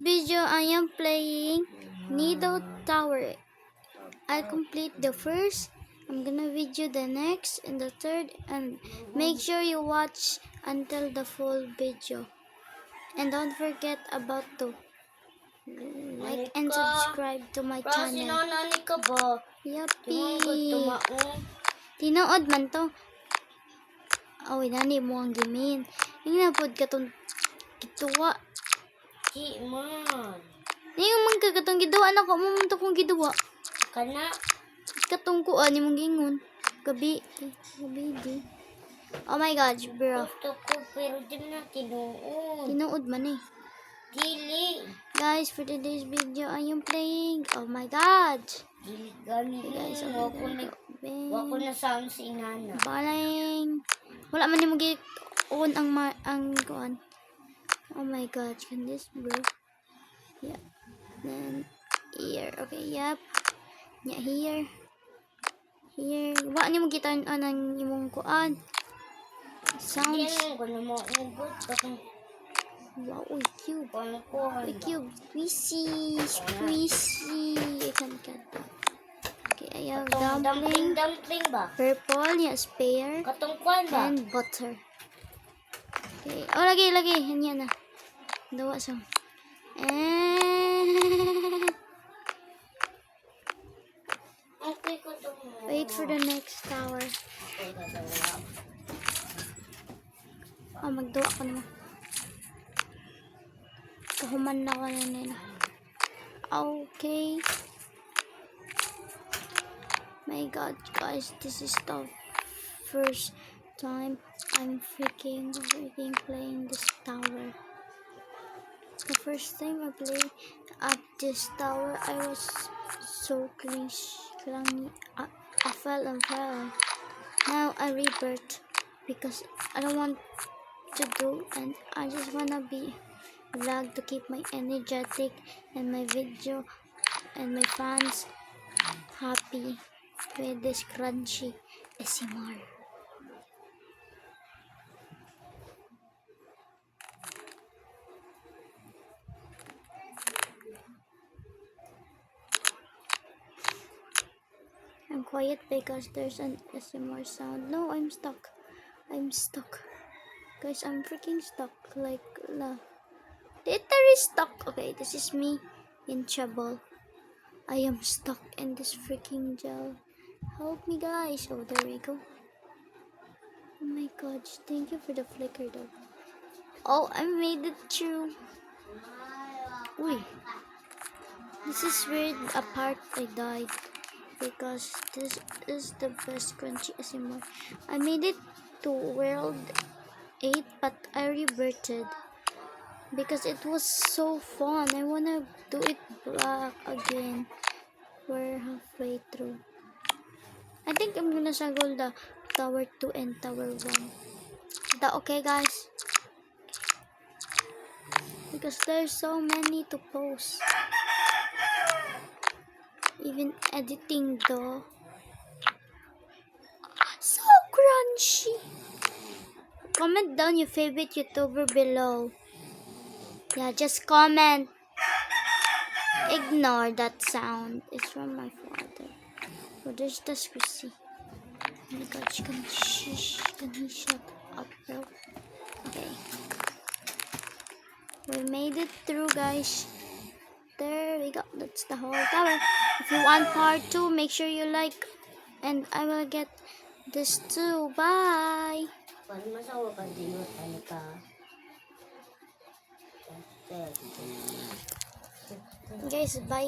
video, I am playing Nido Tower. I complete the first. I'm gonna video the next and the third, and make sure you watch until the full video. And don't forget about to like and subscribe to my channel. Sinanani ka ba? Yuppie. Tinood man to. Oh, nani mo ang gimin. Yung napod ka tong gituwa. Di man. Yung man ka katong giduwa na ko mo to kong giduwa. Kana. Katong kuan ni mong gingon. Gabi di. Oh my god, bro. Gusto ko pero di na tinuod. Tinood man eh. Dili. Guys, for today's video, I am playing. Oh my god. Dili gani. Guys, Wako na sound si inana. Baling. Wala man ni mo on ang kuan. Oh my god, can this bro? Yeah. Then here. Okay, yep. Yeah, here. Here. Wa ni mo kita anang imong kuan. Sounds. Yan ko na mo ubot katong Wow, cube. ko. Cube. Squishy. I can't get that. Okay, I have dumpling. Dumpling ba? Purple, yeah, spare. Katong kwan ba? And butter. Okay. Oh, lagi. Yan na. Dawa sa. And Okay ko to. wait for the next tower. Oh, magduwa ko naman. Kahuman na ko na nila. Okay. My god, guys, this is the first time I'm freaking playing this tower. The first time I played at this tower, I was so cringe. I fell. Now I rebirth because I don't want to do, and I just wanna be vlog to keep my energetic and my video and my fans happy with this crunchy ASMR. I'm quiet because there's an ASMR sound. No, I'm stuck. Guys, I'm freaking stuck. Like, literally stuck. Okay, this is me in trouble. I am stuck in this freaking gel. Help me, guys. Oh, there we go. Oh my god, thank you for the flicker though. Oh, I made it through. Uy. This is weird. A part I died. Because this is the best crunchy ASMR. I made it to world 8, but I rebirthed because it was so fun. I wanna do it back again. We're halfway through. I think I'm gonna sagol the tower 2 and tower 1. Is that okay, guys? Because there's so many to post. Even editing though. So crunchy. Comment down your favorite YouTuber below. Yeah, just comment. Ignore that sound. It's from my father. Oh, there's the squishy. Oh my god, can he shut up, bro? Okay. We made it through, guys. There we go. That's the whole tower. If you want part 2, make sure you like. And I will get this too. Bye! Guys, bye.